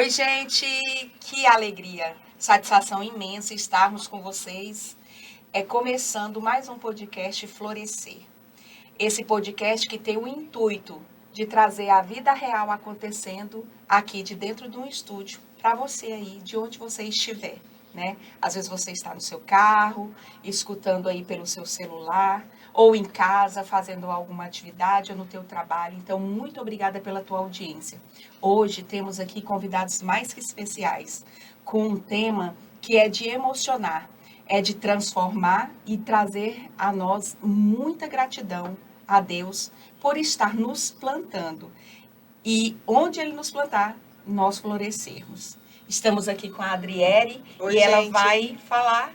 Oi, gente, que alegria, satisfação imensa estarmos com vocês. Começando mais um podcast Florescer. Esse podcast que tem o intuito de trazer a vida real acontecendo aqui de dentro de um estúdio para você aí, de onde você estiver, né? Às vezes você está no seu carro, escutando aí pelo seu celular, ou em casa, fazendo alguma atividade, ou no teu trabalho. Então, muito obrigada pela tua audiência. Hoje temos aqui convidados mais que especiais, com um tema que é de emocionar, é de transformar e trazer a nós muita gratidão a Deus por estar nos plantando. E onde Ele nos plantar, nós florescermos. Estamos aqui com a Adriele e ela vai falar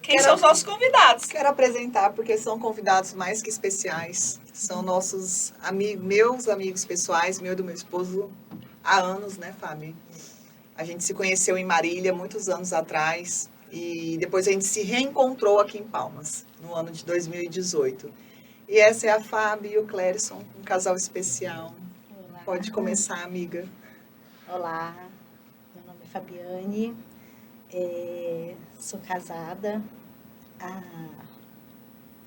quem são os nossos convidados. Quero apresentar porque são convidados mais que especiais. São nossos amigos, meus amigos pessoais, meu e do meu esposo, há anos, né, Fábio? A gente se conheceu em Marília muitos anos atrás e depois a gente se reencontrou aqui em Palmas, no ano de 2018. E essa é a Fábio e o Clérison, um casal especial. Olá. Pode começar, amiga. Olá, meu nome é Fabiane, sou casada.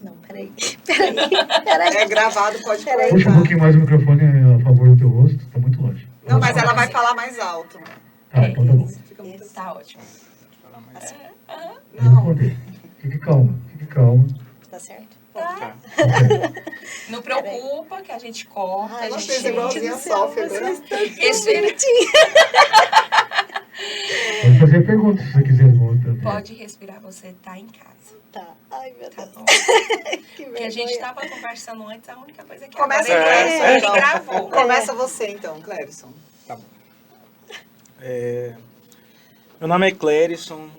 Não, peraí. É gravado, pode Peraí. colocar. Puxa um pouquinho mais o microfone a favor do teu rosto, tá muito longe. Não, mas ela vai falar mais alto. Tá, então tá bom. Fica muito Está ótimo. Não responder. Fique calma. Tá certo? Tá. Não preocupa que a gente corta. Ai, a Ela gente fez igualzinho a Sófia, né? Esse- Pode fazer pergunta se você quiser. Pode respirar, você está em casa. Tá. Ai, meu Tá Deus. bom? Que Porque a gente vergonha. estava conversando antes, a única coisa que Começa agora o ele, Clérison, ele então. gravou. Começa você então, Clérison. Meu nome é Clérison,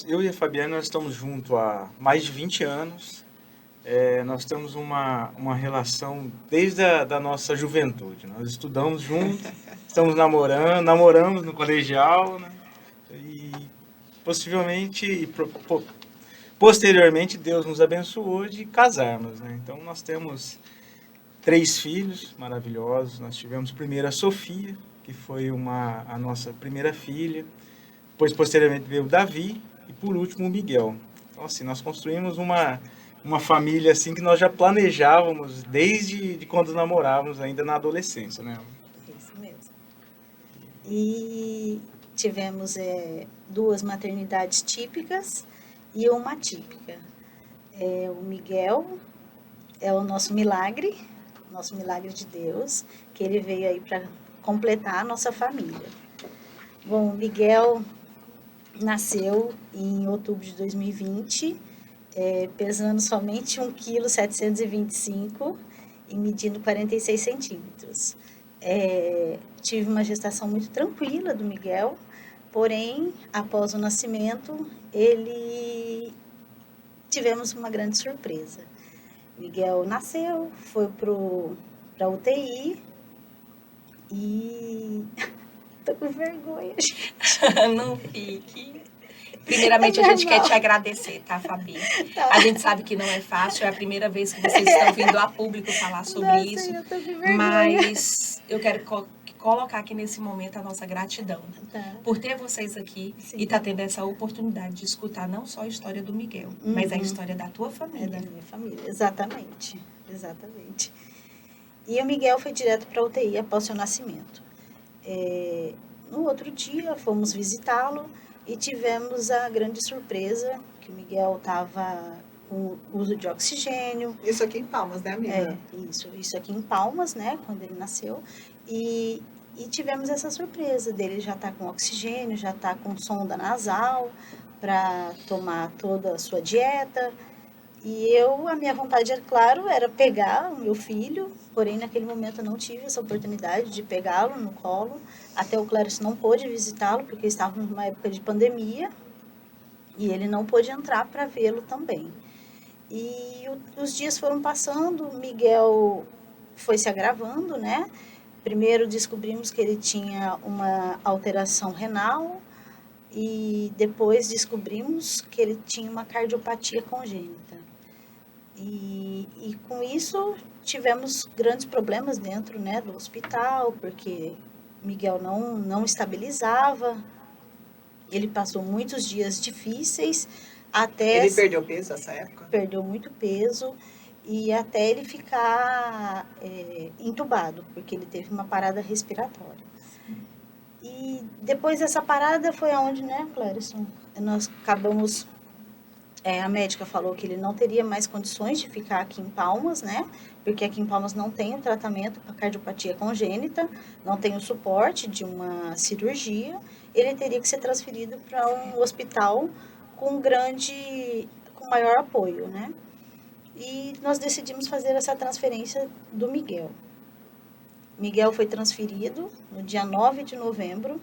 eu e a Fabiana nós estamos juntos há mais de 20 anos. Nós temos uma relação desde da nossa juventude. Nós estudamos juntos, estamos namoramos no colegial, né? E posteriormente Deus nos abençoou de casarmos, né? Então nós temos 3 filhos maravilhosos. Nós tivemos primeiro a Sofia, que foi a nossa primeira filha. Depois, posteriormente, veio o Davi e, por último, o Miguel. Então, assim, nós construímos uma família assim que nós já planejávamos desde quando namorávamos, ainda na adolescência, né? Isso mesmo. E tivemos 2 maternidades típicas e uma atípica. O Miguel é o nosso milagre de Deus, que ele veio aí para completar a nossa família. Bom, o Miguel nasceu em outubro de 2020, pesando somente 1,725 kg e medindo 46 centímetros. Tive uma gestação muito tranquila do Miguel, porém, após o nascimento, tivemos uma grande surpresa. Miguel nasceu, foi para UTI e... Tô com vergonha, gente. Não fique. Primeiramente, a gente quer te agradecer, tá, Fabi? Tá. A gente sabe que não é fácil, é a primeira vez que vocês estão vindo a público falar sobre Nossa, isso. eu tô com vergonha. Mas eu quero colocar aqui nesse momento a nossa gratidão Tá. por ter vocês aqui. Sim. E estar tendo essa oportunidade de escutar não só a história do Miguel, mas a história da tua É família. da minha família, exatamente. E o Miguel foi direto para UTI após seu nascimento. No outro dia, fomos visitá-lo e tivemos a grande surpresa que o Miguel estava com uso de oxigênio. Isso aqui em Palmas, né, amiga? Isso aqui em Palmas, né, quando ele nasceu. E tivemos essa surpresa dele já estar com oxigênio, já estar com sonda nasal para tomar toda a sua dieta. E a minha vontade, é claro, era pegar o meu filho, porém naquele momento eu não tive essa oportunidade de pegá-lo no colo. Até o Clérison não pôde visitá-lo, porque estávamos numa época de pandemia, e ele não pôde entrar para vê-lo também. E os dias foram passando, o Miguel foi se agravando, né? Primeiro descobrimos que ele tinha uma alteração renal, e depois descobrimos que ele tinha uma cardiopatia congênita. E com isso tivemos grandes problemas dentro, né, do hospital, porque Miguel não estabilizava, ele passou muitos dias difíceis, até Ele perdeu peso nessa época? perdeu muito peso, e até ele ficar entubado, porque ele teve uma parada respiratória. E depois dessa parada foi aonde, né, Clérison? Nós acabamos, a médica falou que ele não teria mais condições de ficar aqui em Palmas, né? Porque aqui em Palmas não tem o tratamento para cardiopatia congênita, não tem o suporte de uma cirurgia. Ele teria que ser transferido para um hospital com maior apoio, né? E nós decidimos fazer essa transferência do Miguel. Miguel foi transferido no dia 9 de novembro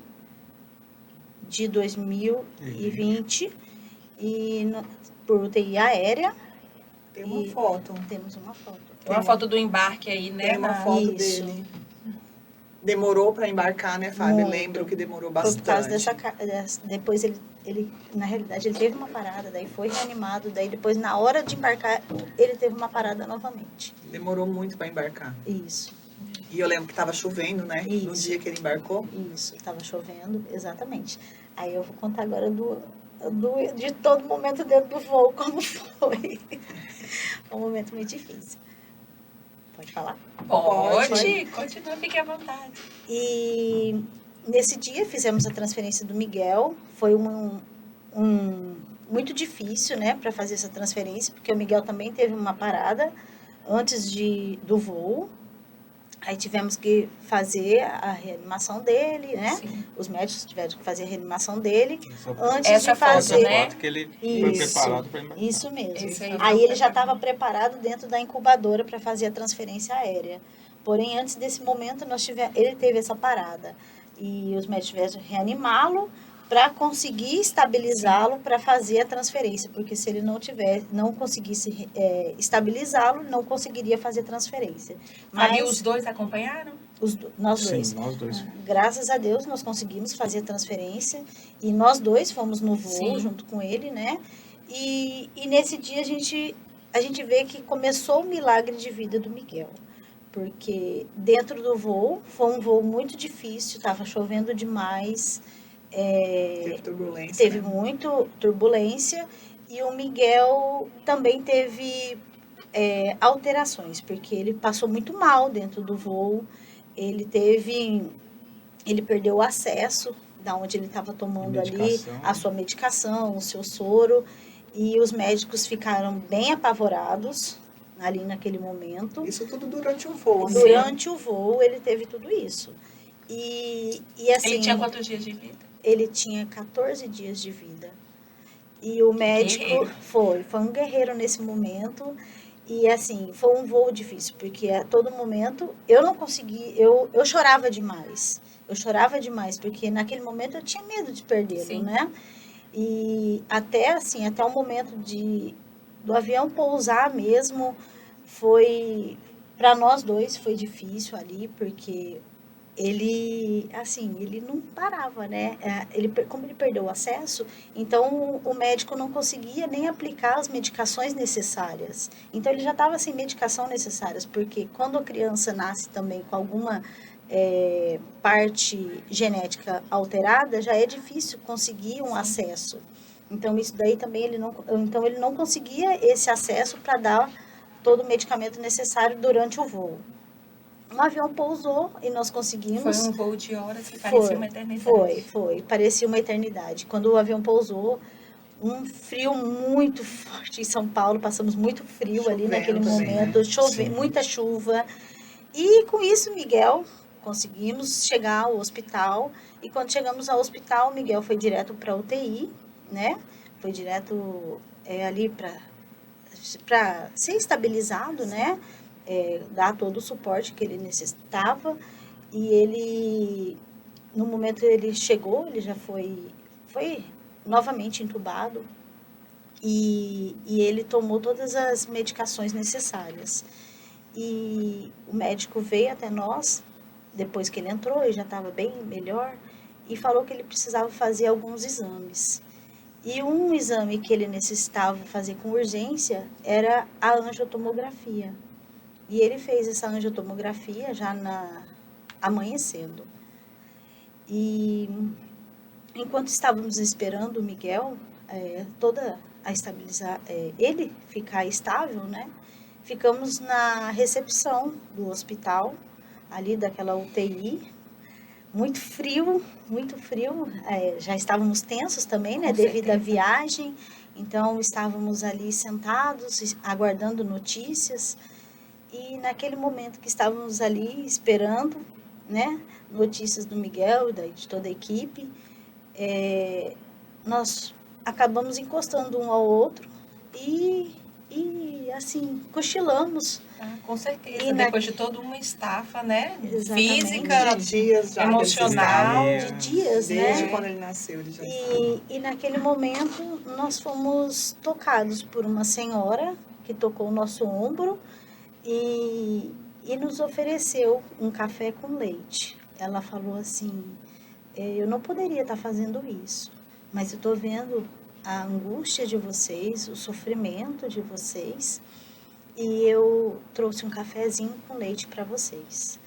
de 2020 por UTI aérea. Tem uma foto. Temos uma foto. Uma foto do embarque aí, né? Tem uma foto Isso. dele. Demorou para embarcar, né, Fábio? Muito. Lembro que demorou Foi bastante. por causa depois ele, na realidade, ele teve uma parada, daí foi reanimado, daí depois, na hora de embarcar, ele teve uma parada novamente. Demorou muito para embarcar. Isso, E eu lembro que estava chovendo, né? No Isso. dia que ele embarcou. isso, estava chovendo, exatamente. Aí eu vou contar agora de todo momento dentro do voo, como foi. Foi um momento muito difícil. Pode falar? Pode, continua, fique à vontade. E nesse dia fizemos a transferência do Miguel. Foi muito difícil, né, para fazer essa transferência, porque o Miguel também teve uma parada antes do voo. Aí tivemos que fazer a reanimação dele, né? Sim. Os médicos tiveram que fazer a reanimação dele antes Essa de foto, fazer. né? Foto que ele foi Isso, preparado para embarcar. isso mesmo. Esse aí Aí foi ele já preparado. estava preparado dentro da incubadora para fazer a transferência aérea. Porém, antes desse momento, ele teve essa parada. E os médicos tiveram que reanimá-lo para conseguir estabilizá-lo para fazer a transferência. Porque se ele não conseguisse estabilizá-lo, não conseguiria fazer a transferência. Mas Mas os dois acompanharam? nós dois. Sim, nós dois. Graças a Deus, nós conseguimos fazer a transferência. E nós dois fomos no voo Sim. junto com ele, né? E nesse dia a gente vê que começou o milagre de vida do Miguel. Porque dentro do voo, foi um voo muito difícil, estava chovendo demais, Teve turbulência. teve né? muito turbulência, e o Miguel também teve alterações, porque ele passou muito mal dentro do voo, ele perdeu o acesso da onde ele estava tomando ali Medicação. a sua medicação, o seu soro, e os médicos ficaram bem apavorados ali naquele momento. Isso tudo durante o voo, né? Durante o voo, ele teve tudo isso. E assim, Ele tinha quantos dias de vida? ele tinha 14 dias de vida. E o médico Guerreiro. foi um guerreiro nesse momento. E assim, foi um voo difícil, porque a todo momento eu não consegui, eu chorava demais. Eu chorava demais, porque naquele momento eu tinha medo de perdê-lo, Sim. né? E até o momento do avião pousar mesmo, para nós dois foi difícil ali, porque ele não parava, né? Como ele perdeu o acesso, então o médico não conseguia nem aplicar as medicações necessárias. Então ele já estava sem medicação necessárias, porque quando a criança nasce também com alguma parte genética alterada, já é difícil conseguir um acesso. Então isso daí também ele não conseguia esse acesso para dar todo o medicamento necessário durante o voo. O avião pousou e nós conseguimos. Foi um voo de horas que parecia uma eternidade. Foi. Parecia uma eternidade. Quando o avião pousou, um frio muito forte em São Paulo, passamos muito frio ali naquele também, momento, Sim. muita chuva. E com isso, Miguel, conseguimos chegar ao hospital. E quando chegamos ao hospital, Miguel foi direto para UTI, né? Foi direto ali para ser estabilizado, né? Dar todo o suporte que ele necessitava. E ele, no momento que ele chegou, ele já foi novamente entubado. E ele tomou todas as medicações necessárias. E o médico veio até nós, depois que ele entrou, ele já estava bem melhor, e falou que ele precisava fazer alguns exames. E um exame que ele necessitava fazer com urgência era a angiotomografia. E ele fez essa angiotomografia já amanhecendo. E enquanto estávamos esperando o Miguel, toda a estabilizar, ele ficar estável, né? Ficamos na recepção do hospital, ali daquela UTI, muito frio, já estávamos tensos também, né? Com Devido à certeza. viagem, então estávamos ali sentados, aguardando notícias, e naquele momento que estávamos ali esperando, né? Notícias do Miguel e de toda a equipe, nós acabamos encostando um ao outro e assim, cochilamos. Ah, com certeza. E Depois de toda uma estafa, né? Exatamente. Física, De dias já. emocional. De dias, Desde né? quando ele nasceu, ele já estava. E naquele momento nós fomos tocados por uma senhora que tocou o nosso ombro e nos ofereceu um café com leite. Ela falou assim, eu não poderia estar fazendo isso, mas eu estou vendo a angústia de vocês, o sofrimento de vocês, e eu trouxe um cafezinho com leite para vocês.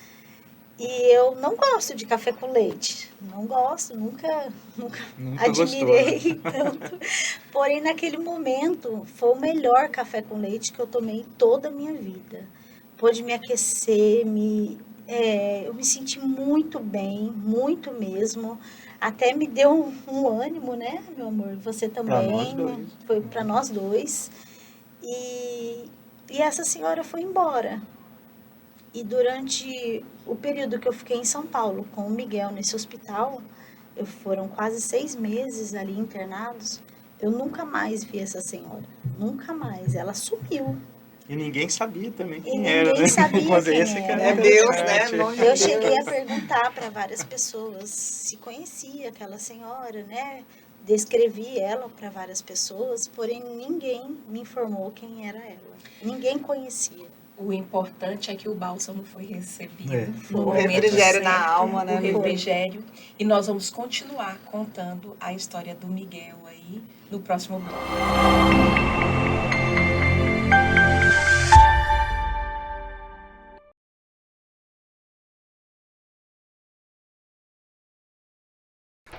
E eu não gosto de café com leite, não gosto, nunca admirei tanto. Porém, naquele momento, foi o melhor café com leite que eu tomei toda a minha vida. Pôde me aquecer, eu me senti muito bem, muito mesmo. Até me deu um ânimo, né, meu amor? Você também. Pra nós dois. Foi para nós dois. E essa senhora foi embora. E durante o período que eu fiquei em São Paulo com o Miguel nesse hospital, foram quase 6 meses ali internados, eu nunca mais vi essa senhora. Nunca mais. Ela sumiu. E ninguém sabia também E quem ninguém era, né? sabia Mas quem esse que era. É Deus, né? interessante. Bom de Eu Deus. cheguei a perguntar para várias pessoas se conhecia aquela senhora, né? Descrevi ela para várias pessoas, porém ninguém me informou quem era ela. Ninguém conhecia. O importante é que o bálsamo foi recebido. Foi. no O momento refrigério na certo, alma, né? O refrigério. E nós vamos continuar contando a história do Miguel aí no próximo bloco.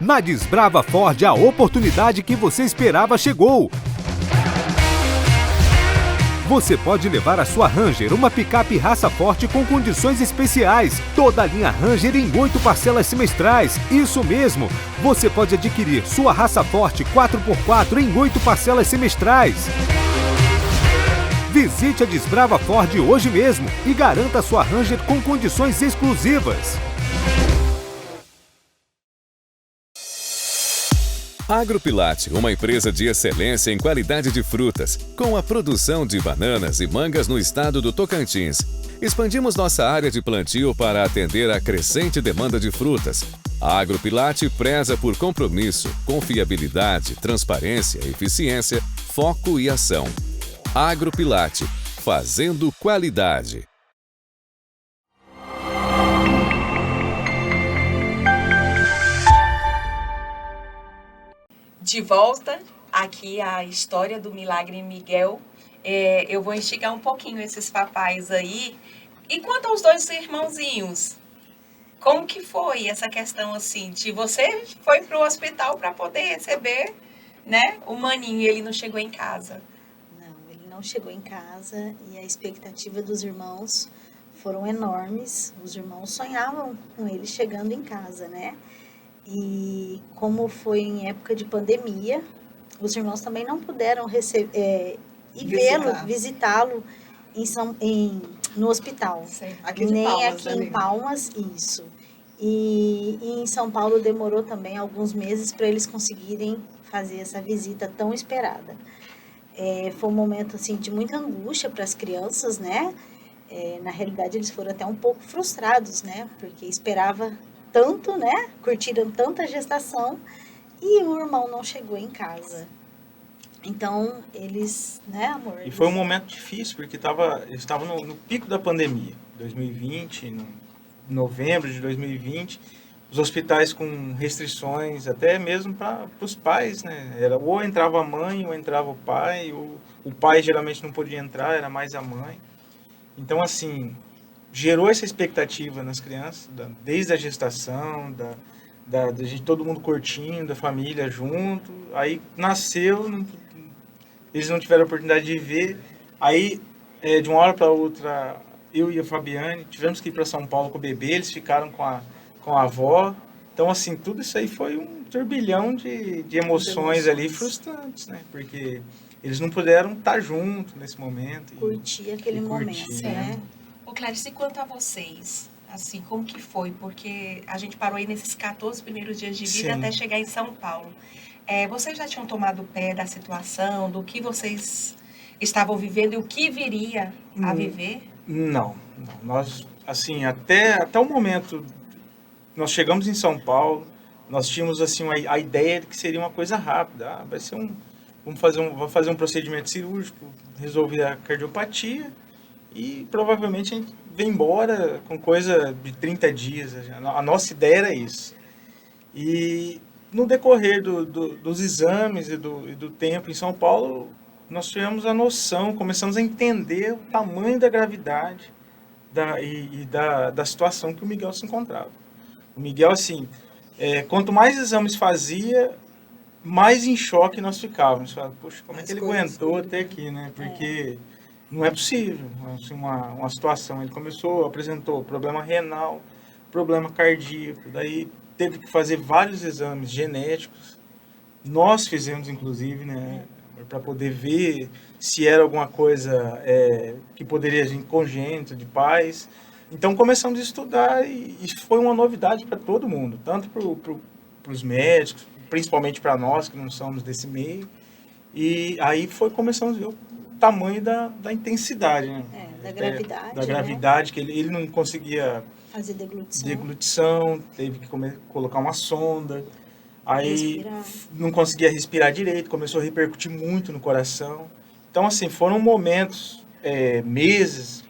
Na Desbrava Ford, a oportunidade que você esperava chegou. Você pode levar a sua Ranger, uma picape raça forte com condições especiais. Toda a linha Ranger em 8 parcelas semestrais. Isso mesmo! Você pode adquirir sua raça forte 4x4 em 8 parcelas semestrais. Visite a Desbrava Ford hoje mesmo e garanta sua Ranger com condições exclusivas. Agropilate, uma empresa de excelência em qualidade de frutas, com a produção de bananas e mangas no estado do Tocantins. Expandimos nossa área de plantio para atender a crescente demanda de frutas. A Agropilate preza por compromisso, confiabilidade, transparência, eficiência, foco e ação. Agropilate, fazendo qualidade. De volta aqui a história do Milagre Miguel. Eu vou instigar um pouquinho esses papais aí. E quanto aos 2 irmãozinhos, como que foi essa questão assim? De você foi para o hospital para poder receber, né, o maninho e ele não chegou em casa. Não, ele não chegou em casa e a expectativa dos irmãos foram enormes. Os irmãos sonhavam com ele chegando em casa, né? E como foi em época de pandemia, os irmãos também não puderam visitá-lo no hospital. Aqui de Nem Palmas, aqui né, em amiga? Palmas, isso. E em São Paulo demorou também alguns meses para eles conseguirem fazer essa visita tão esperada. Foi um momento assim, de muita angústia para as crianças, né? Na realidade, eles foram até um pouco frustrados, né? Porque esperava tanto, né? Curtiram tanta gestação e o irmão não chegou em casa. Então, eles, né, amor? E foi um momento difícil, porque eles estavam no pico da pandemia, 2020, no novembro de 2020, os hospitais com restrições, até mesmo para os pais, né? Ou entrava a mãe, ou entrava o pai, o pai geralmente não podia entrar, era mais a mãe. Então, assim, gerou essa expectativa nas crianças, desde a gestação, da gente, todo mundo curtindo, a família junto. Aí nasceu, eles não tiveram a oportunidade de ver. Aí, de uma hora para outra, eu e a Fabiane tivemos que ir para São Paulo com o bebê, eles ficaram com a avó. Então, assim, tudo isso aí foi um turbilhão de emoções ali frustrantes, né? Porque eles não puderam estar juntos nesse momento. Curtir aquele momento, né? Ô, Clarice, e quanto a vocês? Assim, como que foi? Porque a gente parou aí nesses 14 primeiros dias de vida Sim. até chegar em São Paulo. Vocês já tinham tomado pé da situação, do que vocês estavam vivendo e o que viria a viver? Não. Nós, assim, até o momento, nós chegamos em São Paulo, nós tínhamos, assim, a ideia de que seria uma coisa rápida. Vai ser vamos fazer um procedimento cirúrgico, resolver a cardiopatia e provavelmente a gente vem embora com coisa de 30 dias. A nossa ideia era isso. E no decorrer dos exames e do tempo em São Paulo, nós tivemos a noção, começamos a entender o tamanho da gravidade da situação que o Miguel se encontrava. O Miguel, assim, quanto mais exames fazia, mais em choque nós ficávamos. Poxa, como é que ele aguentou até aqui, né? Porque não é possível, assim, uma situação. Ele apresentou problema renal, problema cardíaco, daí teve que fazer vários exames genéticos. Nós fizemos, inclusive, né? Para poder ver se era alguma coisa que poderia vir congênito de pais. Então começamos a estudar e foi uma novidade para todo mundo, tanto para os médicos, principalmente para nós que não somos desse meio. E aí começamos a ver o tamanho da intensidade, né? Da gravidade. Da gravidade, que ele não conseguia fazer deglutição, teve que colocar uma sonda. Aí respirar. Não conseguia respirar direito, começou a repercutir muito no coração. Então, assim, foram momentos, meses,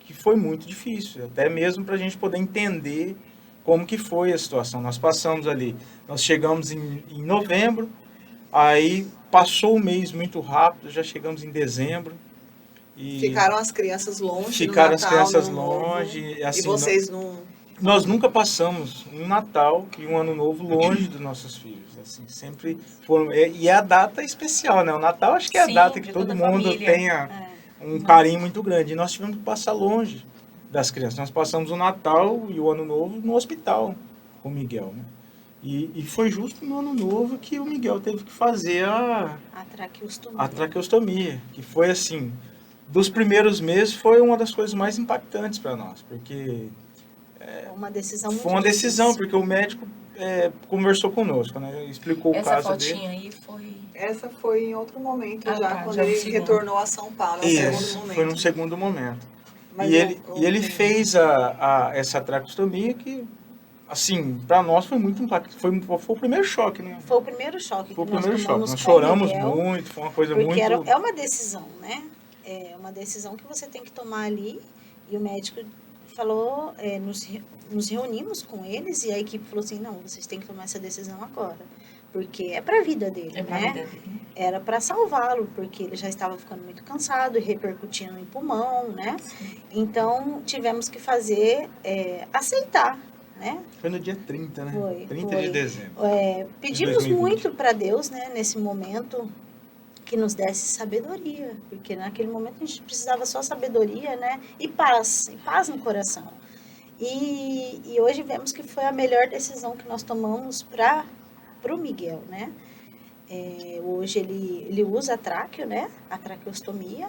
que foi muito difícil, até mesmo para a gente poder entender como que foi a situação. Nós passamos ali, nós chegamos em novembro, aí passou o mês muito rápido, já chegamos em dezembro. E ficaram as crianças longe ficaram no Natal, as crianças no longe. Novo, assim, e vocês não... Nós nunca passamos um Natal e um Ano Novo longe dos nossos filhos. Assim, sempre foram. E é a data especial, né? O Natal acho que é a Sim, data que de todo toda a mundo família. tenha um carinho muito grande. E nós tivemos que passar longe das crianças. Nós passamos o Natal e o Ano Novo no hospital com o Miguel, né? E foi justo no Ano Novo que o Miguel teve que fazer a traqueostomia, que foi assim, dos primeiros meses foi uma das coisas mais impactantes para nós, porque uma decisão muito foi uma decisão, difícil. porque o médico conversou conosco, né? Explicou o Essa caso fotinha dele. aí foi... Essa foi em outro momento Ah, já, tá, quando já no ele segundo. retornou a São Paulo, no segundo Isso, momento. foi no segundo momento. Mas E ele fez essa traqueostomia que, assim, para nós foi muito impactante. Foi o primeiro choque, né? Foi o primeiro choque Foi o que nós primeiro choque. tomamos Nós com o choramos Miguel, muito, foi uma coisa porque muito... é uma decisão, né? É uma decisão que você tem que tomar ali. E o médico falou, nos reunimos com eles e a equipe falou assim, não, vocês têm que tomar essa decisão agora. Porque é para a vida dele, É pra né? vida dele. Era para salvá-lo, porque ele já estava ficando muito cansado e repercutindo em pulmão, né? Então, tivemos que aceitar, né? Foi no dia 30, né? Foi, 30 foi. de dezembro. Pedimos 2020. muito para Deus, né, nesse momento, que nos desse sabedoria, porque naquele momento a gente precisava só sabedoria, né, e paz no coração. E hoje vemos que foi a melhor decisão que nós tomamos para o Miguel, né? Hoje ele usa a tráqueo, né, a traqueostomia,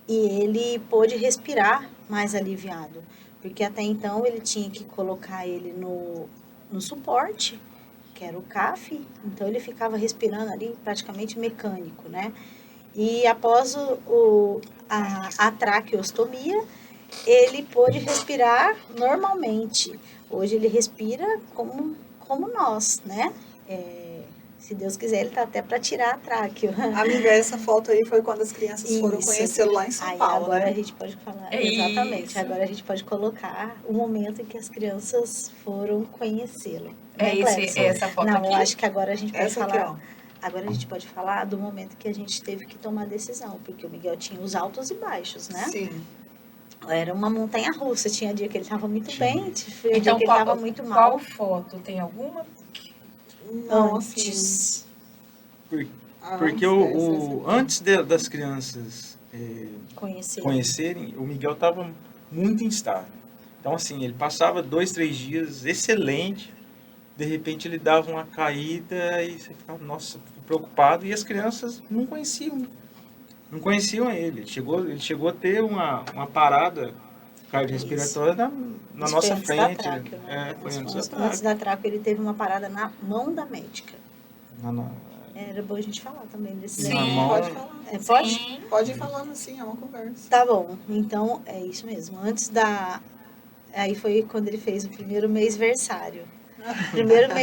e ele pôde respirar mais aliviado, porque até então ele tinha que colocar ele no suporte, que era o CAF, então ele ficava respirando ali praticamente mecânico, né? E após a traqueostomia, ele pôde respirar normalmente. Hoje ele respira como nós, né? Se Deus quiser, ele tá até para tirar a tráqueo. Amiga, essa foto aí foi quando as crianças foram Isso. conhecê-lo lá em São Paulo, agora né? a gente pode falar, É exatamente, isso. agora a gente pode colocar o momento em que as crianças foram conhecê-lo. É Né, Clebson? essa foto Não, aqui? eu acho que agora a gente pode Essa aqui, falar. Agora a gente pode falar do momento que a gente teve que tomar a decisão, porque o Miguel tinha os altos e baixos, né? Sim. Era uma montanha-russa. Tinha dia que ele estava muito Tinha. bem, tinha dia Então, que ele estava muito mal. qual foto? Tem alguma? Não, assim, Antes. Porque antes das crianças Conhecer. conhecerem, o Miguel estava muito instável. Então, assim, ele passava 2, 3 dias excelente, de repente ele dava uma caída e você ficava, nossa, preocupado. E as crianças não conheciam ele. Ele chegou a ter uma parada cardiorrespiratória na Isso nossa foi antes da frente. tráqueo, né? Foi Isso antes foi da tráqueo. antes da tráqueo, ele teve uma parada na mão da médica. Na- Era bom a gente falar também desse Sim. na mão. Pode falar. Pode? Sim. Pode ir falando assim, é uma conversa. Tá bom. Então, é isso mesmo. Antes da... Aí foi quando ele fez o primeiro mês-versário. O primeiro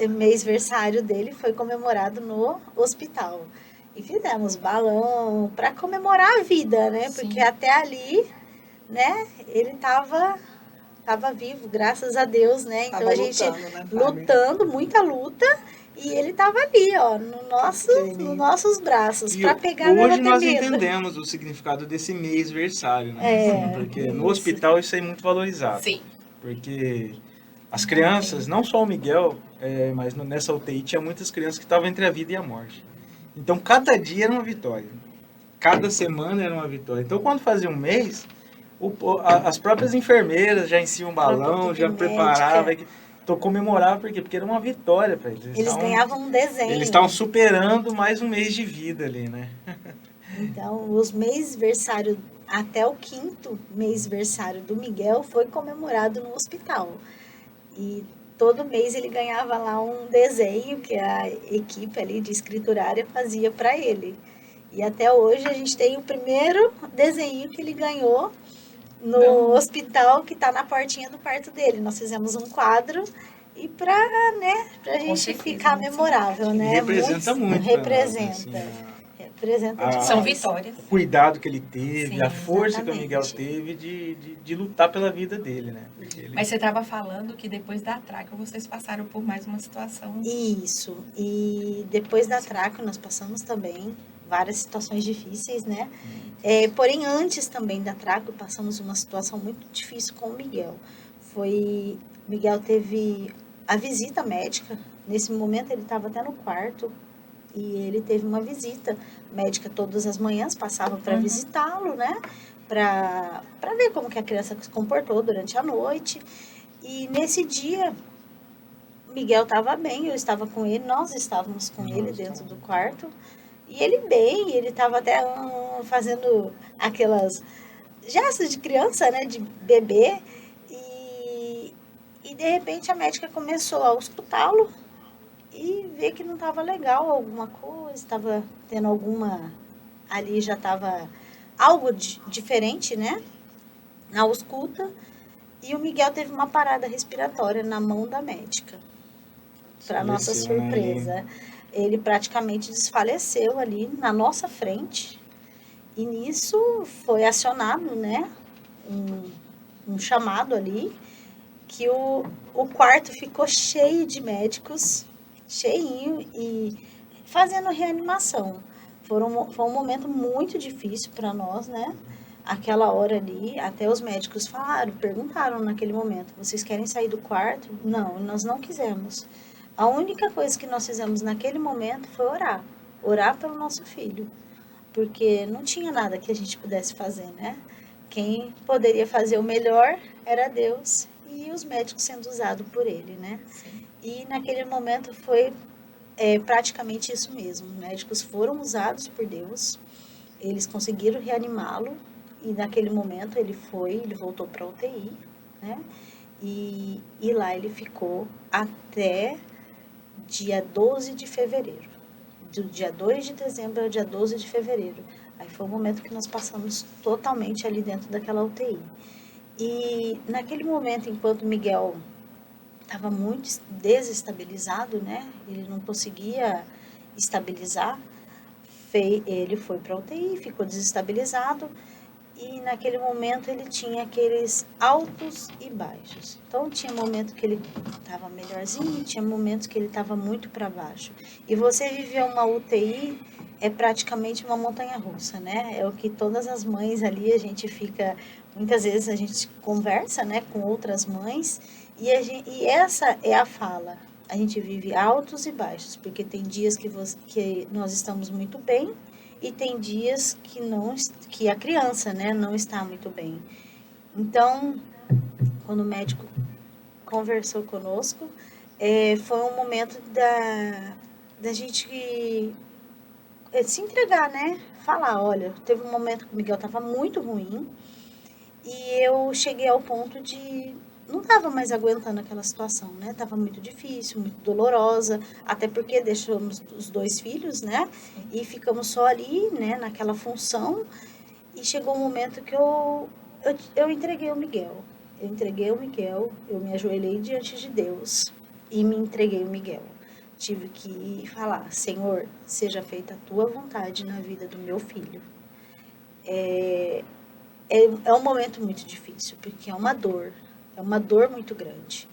mês-versário dele foi comemorado no hospital. E fizemos balão para comemorar a vida, né? Sim. Porque até ali, né? Ele tava vivo, graças a Deus, né? Então Tava a gente lutando, né, Fábio? lutando, muita luta. E ele tava ali, ó, Pequenininho. nos nossos braços, E para pegar na hoje nós medo. entendemos o significado desse mês-versário, né? É, Porque isso. no hospital isso é muito valorizado. Sim. Porque as crianças, não só o Miguel, mas nessa UTI tinha muitas crianças que estavam entre a vida e a morte. Então cada dia era uma vitória. Cada semana era uma vitória. Então quando fazia um mês, as próprias enfermeiras já enchiam um balão, já equipe preparavam. médica. Então comemorava por quê? Porque era uma vitória para eles. Eles ganhavam um desenho. Eles estavam superando mais um mês de vida ali, né? Então, os mês-versário, até o 5º mês-versário do Miguel foi comemorado no hospital. E todo mês ele ganhava lá um desenho que a equipe ali de escriturária fazia para ele. E até hoje a gente tem o primeiro desenho que ele ganhou no hospital, que está na portinha do quarto dele. Nós fizemos um quadro e pra gente certeza, ficar muito memorável, né? Representa muito. pra nós, Representa. assim, Representa Ah, demais. São vitórias. o cuidado que ele teve, Sim, a força que o exatamente. Miguel teve de lutar pela vida dele, né? Porque ele... Mas você estava falando que depois da tráqueo vocês passaram por mais uma situação. Isso. E depois da tráqueo nós passamos também várias situações difíceis, né? Porém, antes também da tráqueo, passamos uma situação muito difícil com o Miguel. O Miguel teve a visita médica. Nesse momento ele estava até no quarto e ele teve uma visita médica todas as manhãs, passava para visitá-lo, né? Para ver como que a criança se comportou durante a noite. E nesse dia, Miguel estava bem, eu estava com ele, nós estávamos com ele dentro do quarto. E ele bem, ele estava até fazendo aquelas gestos de criança, né, de bebê. E de repente a médica começou a auscultá-lo e ver que não estava legal alguma coisa, estava tendo alguma... Ali já estava algo diferente, né, na ausculta. E o Miguel teve uma parada respiratória na mão da médica, para nossa Faleceu, né? surpresa. Ele praticamente desfaleceu ali na nossa frente. E nisso foi acionado, né, um chamado ali, que o quarto ficou cheio de médicos, cheinho, e fazendo reanimação. Foi um momento muito difícil para nós, né? Aquela hora ali, até os médicos perguntaram naquele momento, vocês querem sair do quarto? Não, nós não quisemos. A única coisa que nós fizemos naquele momento foi orar. Orar pelo nosso filho. Porque não tinha nada que a gente pudesse fazer, né? Quem poderia fazer o melhor era Deus e os médicos sendo usados por ele, né? Sim. E naquele momento foi praticamente isso mesmo. Os médicos foram usados por Deus, eles conseguiram reanimá-lo e naquele momento ele voltou para a UTI, né? E lá ele ficou até dia 12 de fevereiro. Do dia 2 de dezembro ao dia 12 de fevereiro. Aí foi o momento que nós passamos totalmente ali dentro daquela UTI. E naquele momento, enquanto o Miguel estava muito desestabilizado, né? Ele não conseguia estabilizar. Ele foi para a UTI, ficou desestabilizado. E naquele momento ele tinha aqueles altos e baixos. Então tinha momento que ele estava melhorzinho, tinha momentos que ele estava muito para baixo. E você viver uma UTI é praticamente uma montanha-russa, né? É o que todas as mães ali, a gente fica... Muitas vezes a gente conversa, né, com outras mães e essa é a fala. A gente vive altos e baixos, porque tem dias que nós estamos muito bem e tem dias que a criança, né, não está muito bem. Então, quando o médico conversou conosco, foi um momento da gente se entregar, né? Falar, olha, teve um momento que o Miguel estava muito ruim e eu cheguei ao ponto de... Não estava mais aguentando aquela situação, né? Estava muito difícil, muito dolorosa, até porque deixamos os 2 filhos, né? E ficamos só ali, né? Naquela função. E chegou um momento que eu entreguei o Miguel. Eu me ajoelhei diante de Deus e me entreguei o Miguel. Tive que falar, Senhor, seja feita a tua vontade na vida do meu filho. É um momento muito difícil, porque é uma dor muito grande.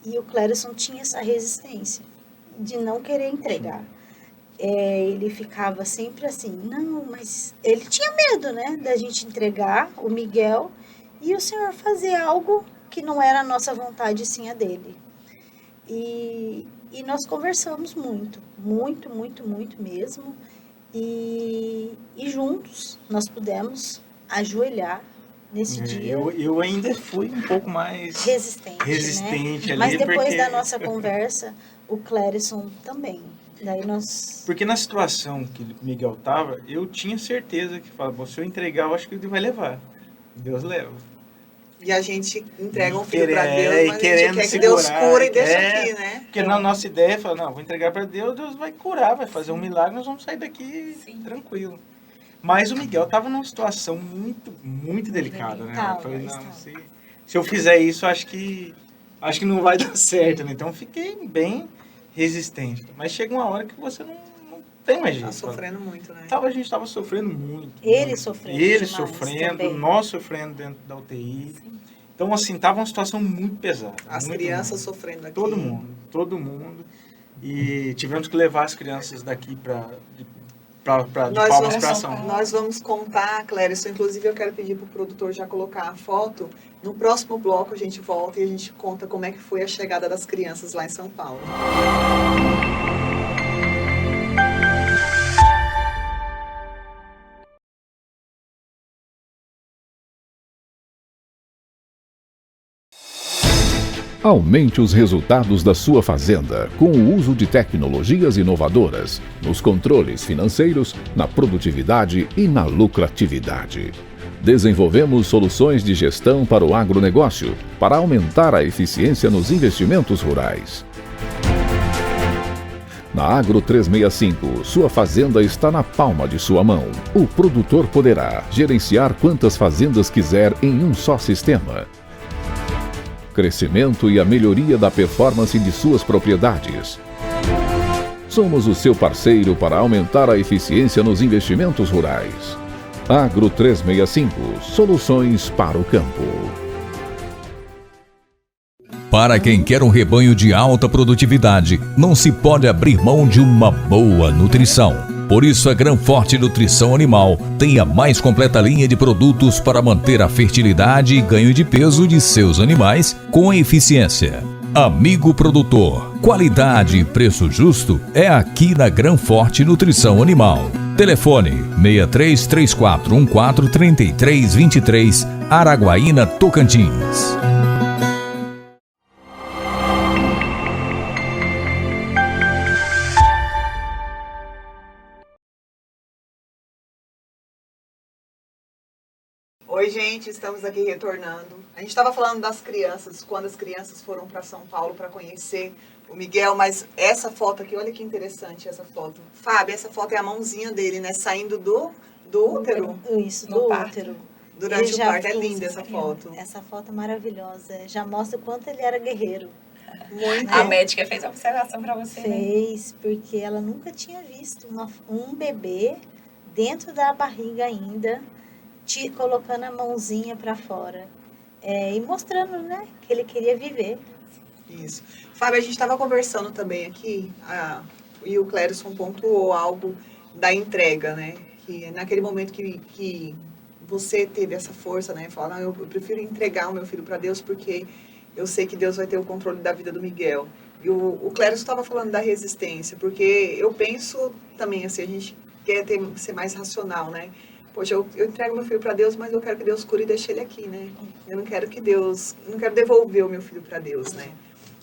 E o Clérison tinha essa resistência de não querer entregar. Ele ficava sempre assim, não, mas ele tinha medo, né, da gente entregar o Miguel e o Senhor fazer algo que não era a nossa vontade, sim a dele. E nós conversamos muito mesmo. E juntos nós pudemos ajoelhar nesse dia. Eu ainda fui um pouco mais resistente né? ali. Mas depois porque... da nossa conversa, o Clérison também. Daí nós... Porque na situação que o Miguel estava, eu tinha certeza que, se eu entregar, eu acho que ele vai levar. Deus leva. E a gente entrega um filho para Deus, mas a gente quer que Deus cura e deixa aqui, né? Porque na nossa ideia, vou entregar para Deus, Deus vai curar, vai fazer um milagre, nós vamos sair daqui tranquilo. Mas o Miguel estava numa situação muito delicada, né? Eu falei, se eu fizer isso, acho que não vai dar certo, né? Então eu fiquei bem resistente. Mas chega uma hora que você não tem mais jeito. Tá sofrendo muito, né? A gente estava sofrendo muito. Ele sofrendo Ele demais sofrendo, também. nós sofrendo dentro da UTI. Sim. Então, assim, estava uma situação muito pesada. As crianças sofrendo aqui. Todo mundo. E tivemos que levar as crianças daqui de Palmas para São Paulo. Nós vamos contar, Clérison, inclusive eu quero pedir para o produtor já colocar a foto. No próximo bloco a gente volta e a gente conta como é que foi a chegada das crianças lá em São Paulo. Aumente os resultados da sua fazenda com o uso de tecnologias inovadoras nos controles financeiros, na produtividade e na lucratividade. Desenvolvemos soluções de gestão para o agronegócio para aumentar a eficiência nos investimentos rurais. Na Agro 365, sua fazenda está na palma de sua mão. O produtor poderá gerenciar quantas fazendas quiser em um só sistema. Crescimento e a melhoria da performance de suas propriedades. Somos o seu parceiro para aumentar a eficiência nos investimentos rurais. Agro 365, soluções para o campo. Para quem quer um rebanho de alta produtividade, não se pode abrir mão de uma boa nutrição. Por isso, a Granforte Nutrição Animal tem a mais completa linha de produtos para manter a fertilidade e ganho de peso de seus animais com eficiência. Amigo produtor, qualidade e preço justo é aqui na Granforte Nutrição Animal. Telefone 6334143323, Araguaína, Tocantins. Oi, gente, estamos aqui retornando. A gente estava falando das crianças, quando as crianças foram para São Paulo para conhecer o Miguel, mas essa foto aqui, olha que interessante essa foto. Fábio, essa foto é a mãozinha dele, né, saindo do útero. Isso, do útero. Durante o parto, é linda essa foto. Essa foto é maravilhosa, já mostra o quanto ele era guerreiro. Muito. A médica fez a observação para você, Fez, porque ela nunca tinha visto um bebê dentro da barriga ainda, colocando a mãozinha para fora e mostrando, né, que ele queria viver. Isso. Fábio, a gente estava conversando também aqui, e o Clérison pontuou algo da entrega, né? Que naquele momento que você teve essa força, né? Falar, não, eu prefiro entregar o meu filho para Deus porque eu sei que Deus vai ter o controle da vida do Miguel. E o Clério estava falando da resistência, porque eu penso também assim, a gente quer ser mais racional, né? Poxa, eu entrego meu filho para Deus, mas eu quero que Deus cure e deixe ele aqui, né? Eu não quero não quero devolver o meu filho para Deus, né?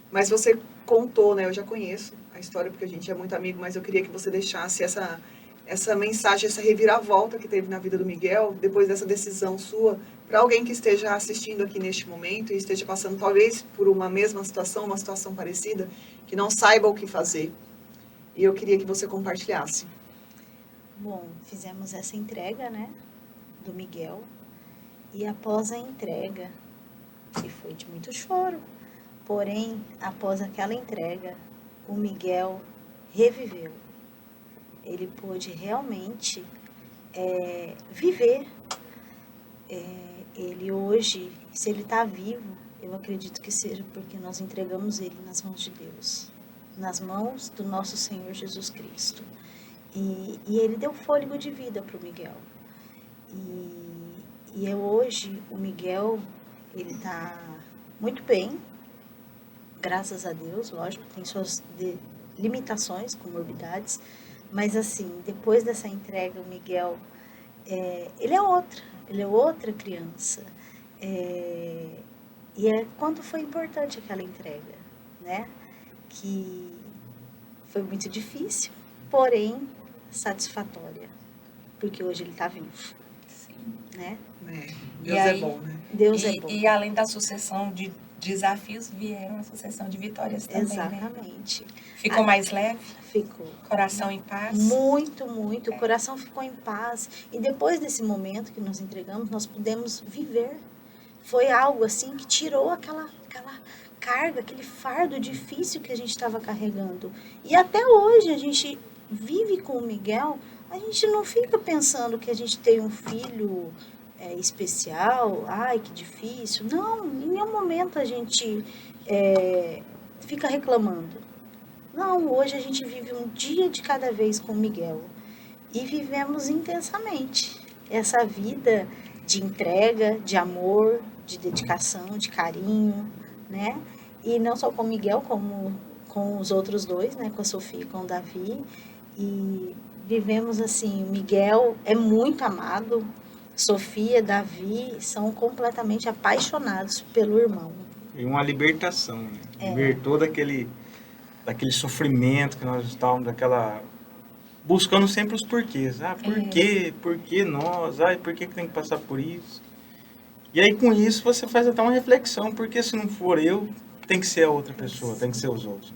Mas você contou, né? Eu já conheço a história porque a gente é muito amigo, mas eu queria que você deixasse essa mensagem, essa reviravolta que teve na vida do Miguel, depois dessa decisão sua, para alguém que esteja assistindo aqui neste momento e esteja passando talvez por uma mesma situação, uma situação parecida, que não saiba o que fazer. E eu queria que você compartilhasse. Bom, fizemos essa entrega, né, do Miguel, e após a entrega, que foi de muito choro, porém, após aquela entrega, o Miguel reviveu. Ele pôde realmente viver. Ele hoje, se ele está vivo, eu acredito que seja porque nós entregamos ele nas mãos de Deus, nas mãos do nosso Senhor Jesus Cristo. E ele deu fôlego de vida para o Miguel. E hoje, o Miguel, ele está muito bem, graças a Deus, lógico, tem suas limitações, comorbidades, mas assim, depois dessa entrega, o Miguel, ele é outra criança. Quanto foi importante aquela entrega, né? Que foi muito difícil, porém satisfatória, porque hoje ele está vivo. Sim. Né? Deus é bom, né? Deus é bom. E além da sucessão de desafios, vieram a sucessão de vitórias também, Exatamente. Né? Ficou mais leve? Ficou. Coração em paz? Muito, muito. O coração ficou em paz. E depois desse momento que nós entregamos, nós pudemos viver. Foi algo assim que tirou aquela carga, aquele fardo difícil que a gente estava carregando. E até hoje a gente vive com o Miguel, a gente não fica pensando que a gente tem um filho especial, ai, que difícil. Não, em nenhum momento a gente fica reclamando. Não, hoje a gente vive um dia de cada vez com o Miguel. E vivemos intensamente essa vida de entrega, de amor, de dedicação, de carinho, né? E não só com o Miguel, como com os outros dois, né? Com a Sofia e com o Davi. E vivemos assim, Miguel é muito amado, Sofia, Davi são completamente apaixonados pelo irmão. E uma libertação, né? Libertou daquele sofrimento que nós estávamos, buscando sempre os porquês. Ah, por quê? Por que nós? Ah, por que tem que passar por isso? E aí com isso você faz até uma reflexão, porque se não for eu, tem que ser a outra pessoa, tem que ser os outros.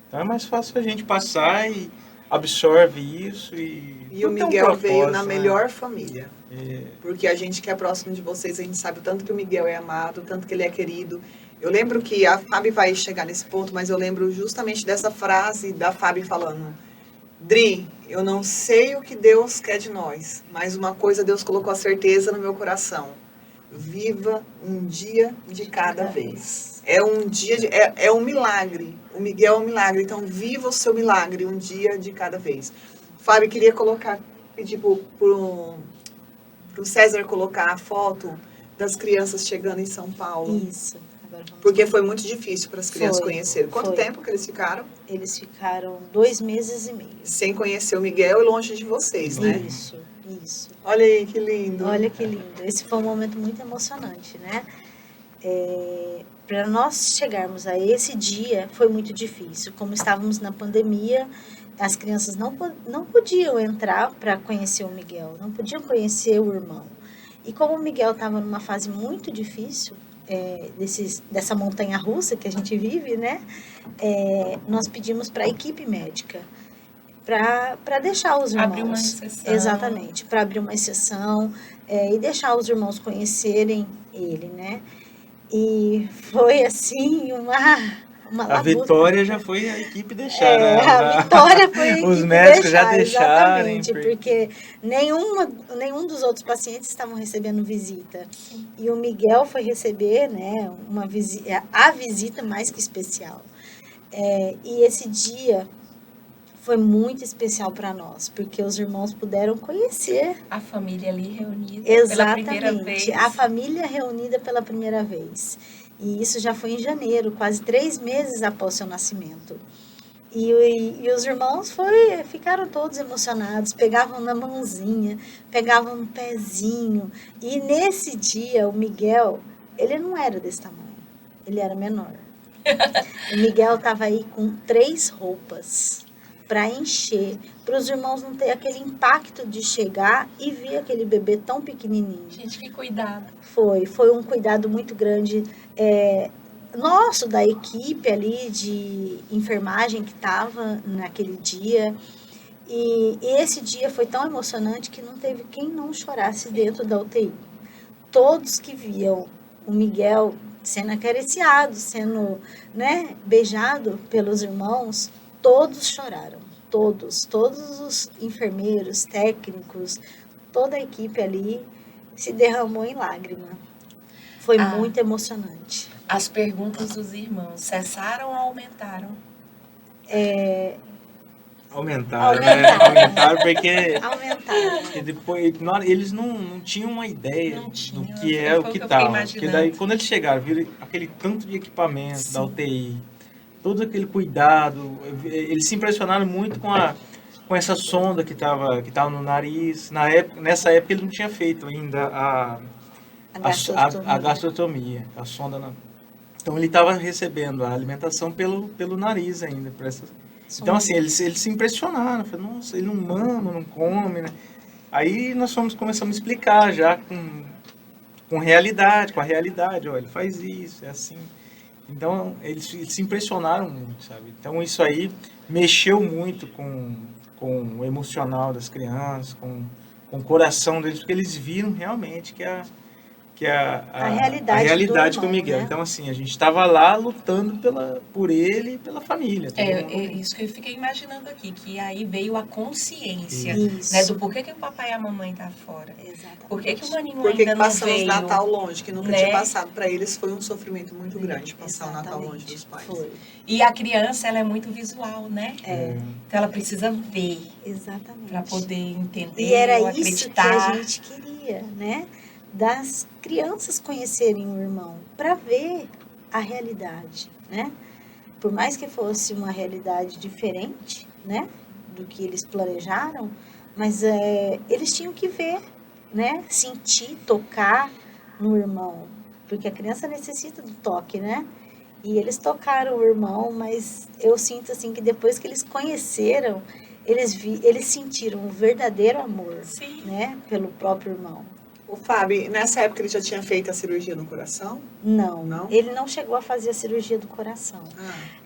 Então é mais fácil a gente passar e absorve isso e o Miguel veio na melhor família. Porque a gente que é próximo de vocês, a gente sabe o tanto que o Miguel é amado, o tanto que ele é querido. Eu lembro que a Fábio vai chegar nesse ponto, mas eu lembro justamente dessa frase da Fábio falando: Dri, eu não sei o que Deus quer de nós, mas uma coisa Deus colocou a certeza no meu coração: viva um dia de cada vez. É um dia, é um milagre. O Miguel é um milagre, então viva o seu milagre um dia de cada vez. Fábio, queria pedir pro César colocar a foto das crianças chegando em São Paulo. Isso. Porque foi muito difícil para as crianças conhecerem. Quanto tempo que eles ficaram? Eles ficaram 2 meses e meio. Sem conhecer o Miguel e longe de vocês, né? Isso. Olha aí, que lindo. Olha que lindo. Esse foi um momento muito emocionante, né? Para nós chegarmos a esse dia, foi muito difícil. Como estávamos na pandemia, as crianças não podiam entrar para conhecer o Miguel, não podiam conhecer o irmão. E como o Miguel estava numa fase muito difícil, dessa montanha-russa que a gente vive, né? Nós pedimos para a equipe médica para deixar os irmãos... Abrir uma exceção. Exatamente, para abrir uma exceção e deixar os irmãos conhecerem ele, né? E foi assim uma a vitória já foi a equipe deixar, né? A vitória foi a equipe os médicos já deixaram. Exatamente, porque nenhum dos outros pacientes estavam recebendo visita. E o Miguel foi receber, né, a visita mais que especial. E esse dia Foi muito especial para nós, porque os irmãos puderam conhecer A família ali reunida pela primeira vez. exatamente a família reunida pela primeira vez. E isso já foi em janeiro, quase 3 meses após seu nascimento. E os irmãos ficaram todos emocionados, pegavam na mãozinha, pegavam no pezinho. E nesse dia, o Miguel, ele não era desse tamanho, ele era menor. O Miguel estava aí com 3 roupas para encher, para os irmãos não ter aquele impacto de chegar e ver aquele bebê tão pequenininho. Gente, que cuidado. Foi um cuidado muito grande nosso, da equipe ali de enfermagem que estava naquele dia. E esse dia foi tão emocionante que não teve quem não chorasse dentro da UTI. Todos que viam o Miguel sendo acariciado, sendo, né, beijado pelos irmãos, todos choraram. Todos os enfermeiros, técnicos, toda a equipe ali se derramou em lágrima. Foi muito emocionante. As perguntas dos irmãos cessaram ou aumentaram? Aumentaram, né? Aumentaram porque Aumentaram. depois eles não tinham uma ideia Não tinha, do que foi é o o que que eu fiquei estava. imaginando. Porque daí, quando eles chegaram, viram aquele tanto de equipamento Sim. da UTI, todo aquele cuidado, eles se impressionaram muito com essa sonda que estava no nariz. Nessa época ele não tinha feito ainda a gastrotomia, a sonda. Então ele estava recebendo a alimentação pelo nariz ainda. Então assim, eles se impressionaram. Falaram, nossa, ele não mama, não come, né? Aí nós começamos a explicar já com a realidade, olha, ele faz isso, é assim. Então eles se impressionaram muito, sabe? Então isso aí mexeu muito com o emocional das crianças, com o coração deles, porque eles viram realmente que a realidade do com o irmão, Miguel. né? Então, assim, a gente estava lá lutando por ele e pela família. É isso que eu fiquei imaginando aqui, que aí veio a consciência, Isso. né, do porquê que o papai e a mamãe tá fora. Exatamente. Por que o maninho Porque ainda não passamos veio? Natal longe, que nunca né? tinha passado para eles, foi um sofrimento muito grande passar o Natal Exatamente. longe dos pais. Foi. E a criança, ela é muito visual, né? Então ela precisa ver Exatamente. para poder entender, E era ou isso que a acreditar. gente queria, né? Das crianças conhecerem o irmão, para ver a realidade, né? Por mais que fosse uma realidade diferente, né? Do que eles planejaram, mas eles tinham que ver, né? Sentir, tocar no irmão, porque a criança necessita do toque, né? E eles tocaram o irmão, mas eu sinto assim que depois que eles conheceram, eles sentiram um verdadeiro amor, Sim. né? Pelo próprio irmão. O Fábio, nessa época ele já tinha feito a cirurgia no coração? Não, Não? ele não chegou a fazer a cirurgia do coração.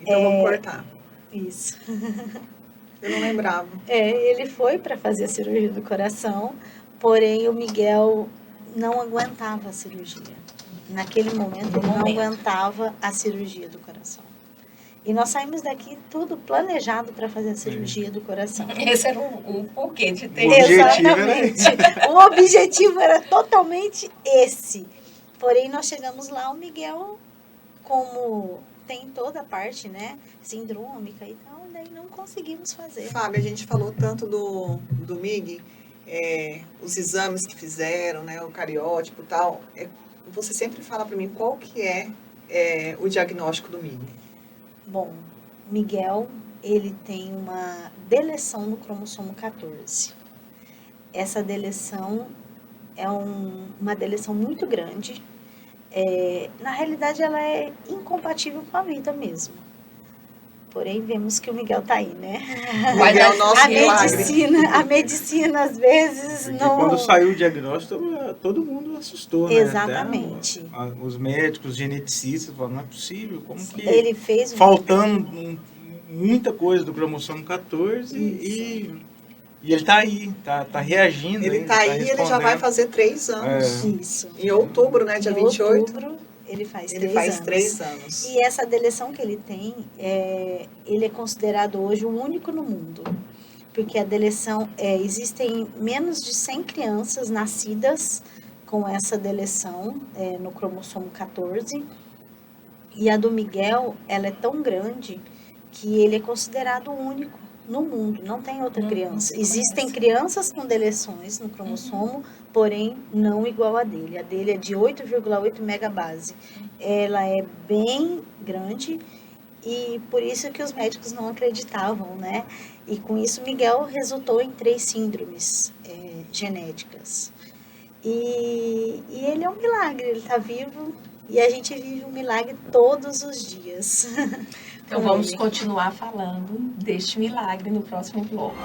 Então vamos cortar. Isso. Eu não lembrava. Ele foi para fazer a cirurgia do coração, porém o Miguel não aguentava a cirurgia. Naquele momento ele não aguentava a cirurgia do coração. E nós saímos daqui tudo planejado para fazer a cirurgia do coração. Esse era o porquê de ter. O objetivo Exatamente. O objetivo era totalmente esse. Porém, nós chegamos lá, o Miguel, como tem toda a parte, né, sindrômica e tal, daí não conseguimos fazer. Fábio, a gente falou tanto do MIG, os exames que fizeram, né, o cariótipo e tal. Você sempre fala para mim qual que é o diagnóstico do MIG. Bom, Miguel, ele tem uma deleção no cromossomo 14. Essa deleção é uma deleção muito grande. Na realidade, ela é incompatível com a vida mesmo. Porém, vemos que o Miguel tá aí, né? Mas Miguel, nosso A medicina, às vezes, Porque não... quando saiu o diagnóstico, todo mundo assustou, né? Exatamente. Até os médicos, os geneticistas falaram, não é possível, como que... Ele fez faltando muita coisa do cromossomo 14 e ele tá aí, tá reagindo. Ele ainda, tá aí e ele já vai respondendo. fazer 3 anos. Isso. Em outubro, né, dia 28, Outubro, ele faz ele 3 faz anos. 3 anos. E essa deleção que ele tem, ele é considerado hoje o único no mundo. Porque a deleção, existem menos de 100 crianças nascidas com essa deleção no cromossomo 14. E a do Miguel, ela é tão grande que ele é considerado o único no mundo, não tem outra Não criança. se Existem conhece. crianças com deleções no cromossomo, porém não igual a dele. A dele é de 8,8 megabase. Ela é bem grande e por isso que os médicos não acreditavam, né? E com isso Miguel resultou em 3 síndromes genéticas. E ele é um milagre, ele está vivo e a gente vive um milagre todos os dias. Então com vamos ele. continuar falando deste milagre no próximo bloco.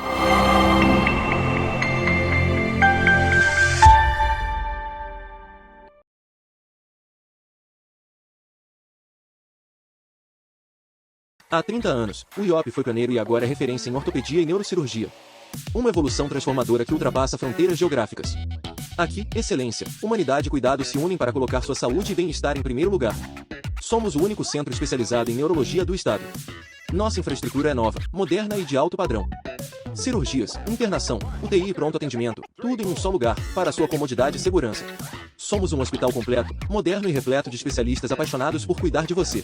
Há 30 anos, o IOP foi pioneiro e agora é referência em ortopedia e neurocirurgia. Uma evolução transformadora que ultrapassa fronteiras geográficas. Aqui, excelência, humanidade e cuidado se unem para colocar sua saúde e bem-estar em primeiro lugar. Somos o único centro especializado em neurologia do estado. Nossa infraestrutura é nova, moderna e de alto padrão. Cirurgias, internação, UTI e pronto atendimento, tudo em um só lugar, para sua comodidade e segurança. Somos um hospital completo, moderno e repleto de especialistas apaixonados por cuidar de você.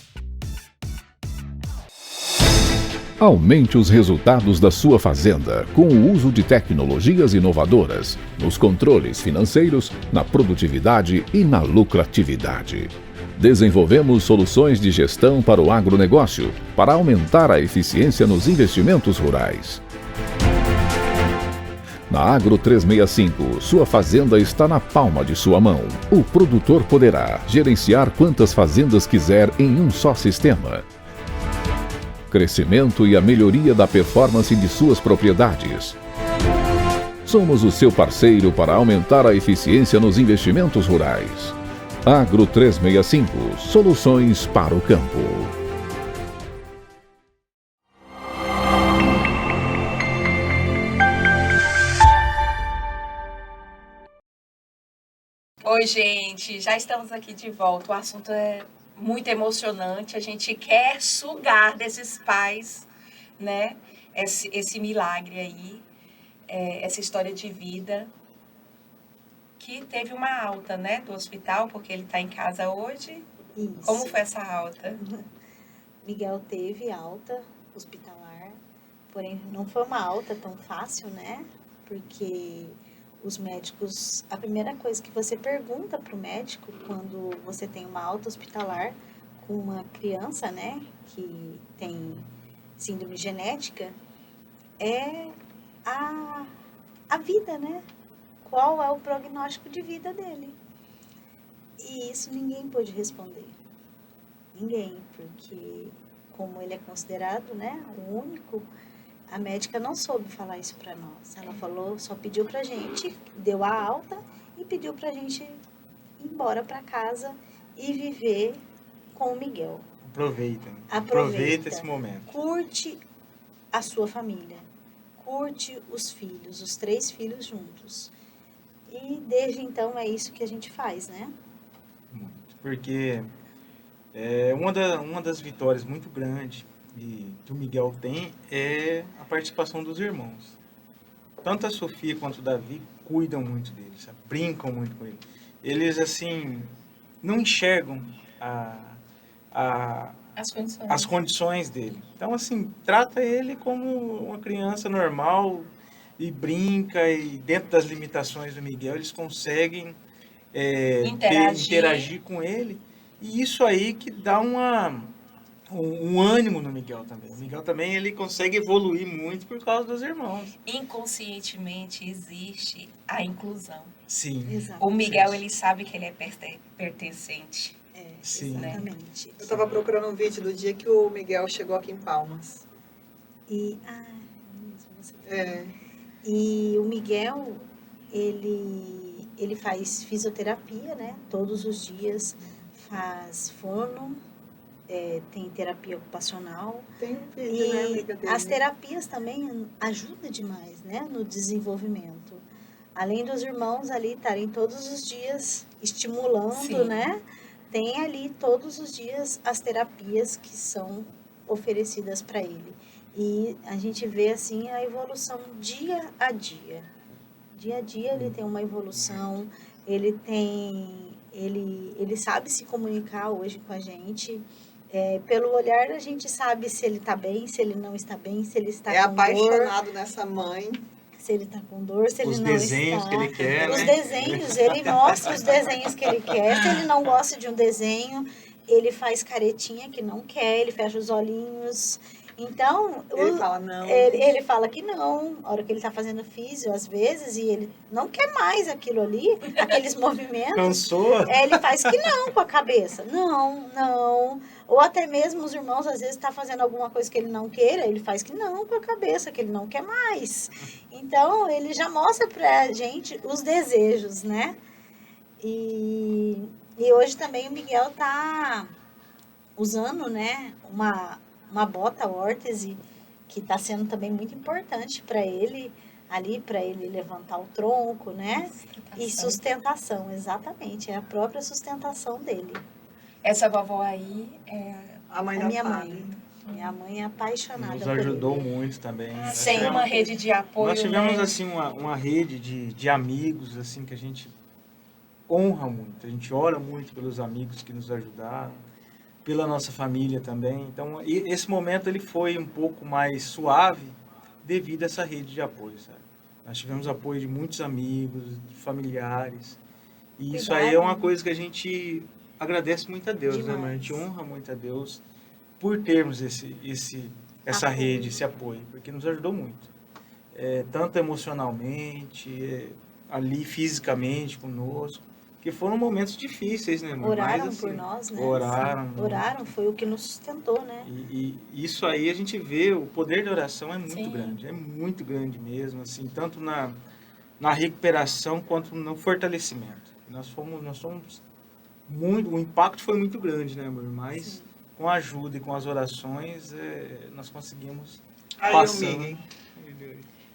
Aumente os resultados da sua fazenda com o uso de tecnologias inovadoras nos controles financeiros, na produtividade e na lucratividade. Desenvolvemos soluções de gestão para o agronegócio para aumentar a eficiência nos investimentos rurais. Na Agro 365, sua fazenda está na palma de sua mão. O produtor poderá gerenciar quantas fazendas quiser em um só sistema. Crescimento e a melhoria da performance de suas propriedades. Somos o seu parceiro para aumentar a eficiência nos investimentos rurais. Agro 365, soluções para o campo. Oi, gente, já estamos aqui de volta. O assunto é muito emocionante. A gente quer sugar desses pais, né? Esse milagre aí, essa história de vida que teve uma alta, né, do hospital, porque ele está em casa hoje. Isso. Como foi essa alta? Miguel teve alta hospitalar, porém não foi uma alta tão fácil, né? Porque os médicos, a primeira coisa que você pergunta para o médico quando você tem uma alta hospitalar com uma criança, né, que tem síndrome genética, é a vida, né? Qual é o prognóstico de vida dele? E isso ninguém pôde responder. Ninguém, porque como ele é considerado, né, o único, a médica não soube falar isso para nós. Ela falou, só pediu pra gente, deu a alta e pediu pra gente ir embora para casa e viver com o Miguel. Aproveita. Aproveita Esse momento. Curte a sua família. Curte os filhos, os 3 filhos juntos. E desde então é isso que a gente faz, né? Muito. Porque uma das vitórias muito grandes que o Miguel tem é a participação dos irmãos. Tanto a Sofia quanto o Davi cuidam muito dele, sabe? Brincam muito com ele. Eles, assim, não enxergam as condições dele. Então, assim, trata ele como uma criança normal e brinca, e dentro das limitações do Miguel, eles conseguem interagir com ele. E isso aí que dá um ânimo no Miguel também. O Miguel também ele consegue evoluir muito por causa dos irmãos. Inconscientemente existe a inclusão. Sim. Exato. O Miguel, ele sabe que ele é pertencente. Sim. Exatamente. Eu estava procurando um vídeo do dia que o Miguel chegou aqui em Palmas. E o Miguel, ele faz fisioterapia, né? Todos os dias, faz fono, tem terapia ocupacional. Tem um vídeo, né, amiga dele? As terapias também ajudam demais, né? No desenvolvimento. Além dos irmãos ali estarem todos os dias estimulando, Sim. né? Tem ali todos os dias as terapias que são oferecidas para ele. E a gente vê assim a evolução dia a dia. Dia a dia ele tem uma evolução, ele sabe se comunicar hoje com a gente. Pelo olhar a gente sabe se ele está bem, se ele não está bem, se ele está É com dor, apaixonado nessa mãe. se ele está com dor, se ele Os não desenhos está. que ele quer, Os né? desenhos, ele mostra os desenhos que ele quer. Se ele não gosta de um desenho, ele faz caretinha que não quer, ele fecha os olhinhos. Então, Ele fala não. ele fala que não, a hora que ele está fazendo físio, às vezes, e ele não quer mais aquilo ali, aqueles movimentos. Cansou? Ele faz que não com a cabeça. Não, não. Ou até mesmo os irmãos, às vezes, tá fazendo alguma coisa que ele não queira, ele faz que não com a cabeça, que ele não quer mais. Então, ele já mostra pra gente os desejos, né? E hoje também o Miguel tá usando, né, uma bota órtese, que tá sendo também muito importante para ele, ali para ele levantar o tronco, né? E sustentação, exatamente, é a própria sustentação dele. Essa vovó aí é A mãe A da minha Fábio. mãe. Minha mãe é apaixonada Nos por ele. ajudou muito também. sem uma rede de apoio. Nós tivemos né? assim uma rede de amigos assim que a gente honra muito, a gente ora muito pelos amigos que nos ajudaram, pela nossa família também. Então, esse momento ele foi um pouco mais suave devido a essa rede de apoio, sabe? Nós tivemos apoio de muitos amigos, de familiares. E isso aí é uma coisa que a gente agradece muito a Deus, né? Demais. Mas a gente honra muito a Deus por termos essa Apoio. rede, esse apoio, porque nos ajudou muito. Tanto emocionalmente, ali fisicamente conosco, que foram momentos difíceis, né, amor? Oraram Mas, por assim, nós, né? Oraram. Oraram, foi o que nos sustentou, né? E isso aí a gente vê, o poder da oração é muito Sim. grande, é muito grande mesmo, assim, tanto na recuperação quanto no fortalecimento. Nós somos muito, o impacto foi muito grande, né, amor? Mas Sim. com a ajuda e com as orações, nós conseguimos Aí, passar. Miguel.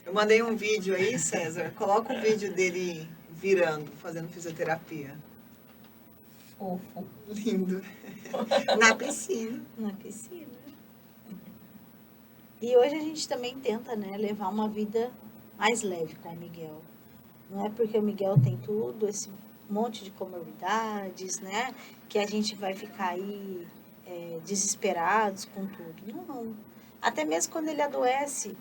Eu mandei um vídeo aí, César. Coloca o vídeo dele virando, fazendo fisioterapia. Fofo. Lindo. Na piscina. Na piscina. E hoje a gente também tenta, né, levar uma vida mais leve com o Miguel. Não é porque o Miguel tem tudo, esse monte de comorbidades, né, que a gente vai ficar aí desesperados com tudo. Não. Até mesmo quando ele adoece,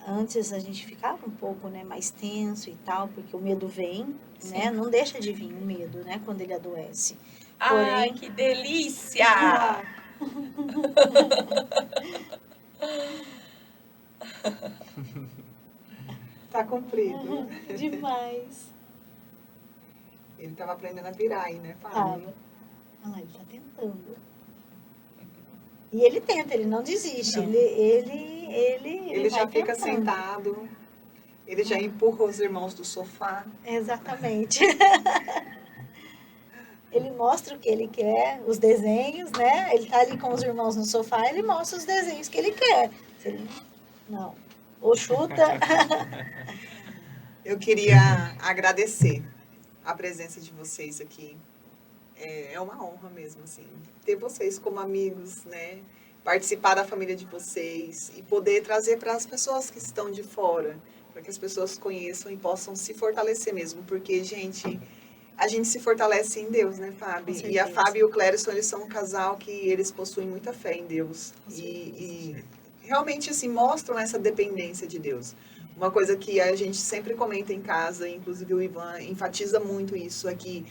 antes a gente ficava um pouco, né, mais tenso e tal, porque o medo vem, né, não deixa de vir o medo, né, quando ele adoece. Ai, Porém- que delícia! Tá comprido. Demais. Ele tava aprendendo a virar aí, né, Fábio? Tava. Ah, ele tá tentando. E ele tenta, ele não desiste. Não. Ele já vai fica tentando. sentado. Ele já empurra os irmãos do sofá. Exatamente. Ele mostra o que ele quer, os desenhos, né? Ele tá ali com os irmãos no sofá, ele mostra os desenhos que ele quer. Se ele não. Ou chuta. Eu queria agradecer a presença de vocês aqui. É uma honra mesmo, assim, ter vocês como amigos, né? Participar da família de vocês e poder trazer para as pessoas que estão de fora, para que as pessoas conheçam e possam se fortalecer mesmo, porque, gente, a gente se fortalece em Deus, né, Fábio? Com E a certeza. Fábio e o Clérison, eles são um casal que eles possuem muita fé em Deus e realmente, assim, mostram essa dependência de Deus. Uma coisa que a gente sempre comenta em casa, inclusive o Ivan enfatiza muito isso, é que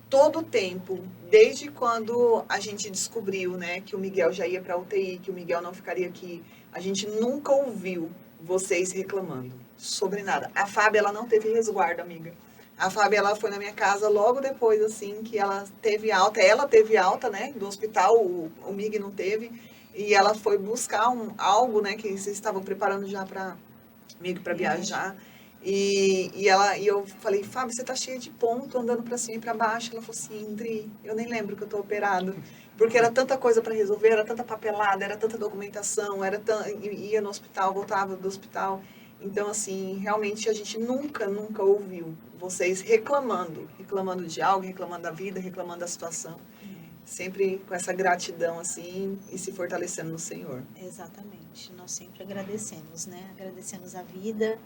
todo o tempo, desde quando a gente descobriu, né, que o Miguel já ia para UTI, que o Miguel não ficaria aqui, a gente nunca ouviu vocês reclamando sobre nada. A Fábia, ela não teve resguardo, amiga. A Fábia, ela foi na minha casa logo depois, assim, que ela teve alta. Ela teve alta, né, do hospital, o Mig não teve. E ela foi buscar algo, né, que vocês estavam preparando já para viajar. E eu falei, Fábio, você tá cheia de ponto, andando para cima e para baixo. Ela falou assim, Indri, eu nem lembro que eu tô operado. Porque era tanta coisa para resolver, era tanta papelada, era tanta documentação, ia no hospital, voltava do hospital. Então, assim, realmente a gente nunca ouviu vocês reclamando de algo, reclamando da vida, reclamando da situação. Sempre com essa gratidão, assim, e se fortalecendo no Senhor. Exatamente. Nós sempre agradecemos, né? Agradecemos a vida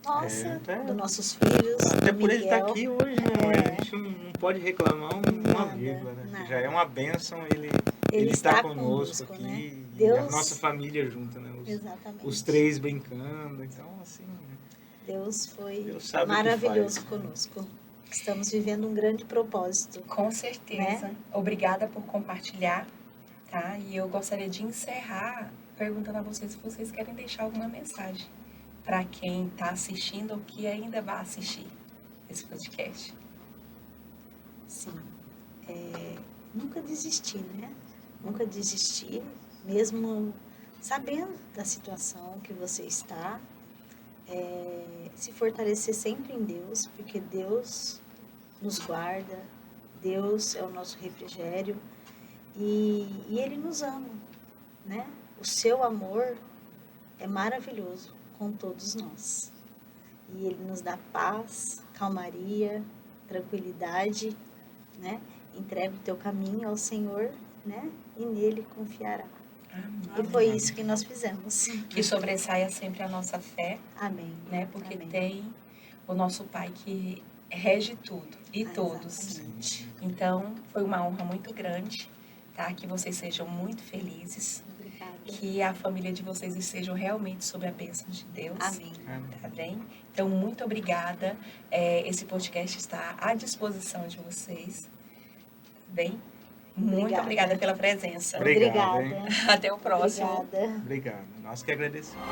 nossa, dos nossos filhos. Até do por ele estar Miguel. aqui hoje, né? A gente não pode reclamar uma Nada, vírgula, né? nada. Já é uma bênção ele Ele está conosco aqui, né? e Deus, a nossa família junta, né? exatamente. Os três brincando, então assim, Deus foi Deus sabe o que maravilhoso faz. conosco. Estamos vivendo um grande propósito. Com certeza. Obrigada por compartilhar, tá? E eu gostaria de encerrar perguntando a vocês se vocês querem deixar alguma mensagem para quem está assistindo ou que ainda vai assistir esse podcast. Sim. Nunca desistir, né? Nunca desistir, mesmo sabendo da situação que você está. Se fortalecer sempre em Deus, porque Deus nos guarda, Deus é o nosso refrigério e Ele nos ama, né? O seu amor é maravilhoso com todos nós. E Ele nos dá paz, calmaria, tranquilidade, né? Entrega o teu caminho ao Senhor, né? E nele confiará. E foi isso que nós fizemos. Que sobressaia sempre a nossa fé, Amém. né? Porque Amém. tem o nosso Pai que rege tudo e todos. Exatamente. Então, foi uma honra muito grande, tá? Que vocês sejam muito felizes, Obrigada. que a família de vocês estejam realmente sob a bênção de Deus. Amém. Tá bem? Então, muito obrigada. Esse podcast está à disposição de vocês. Tá bem? Muito obrigada pela presença. Obrigado, Obrigada. Até o próximo. Obrigada. Obrigado. Nós que agradecemos.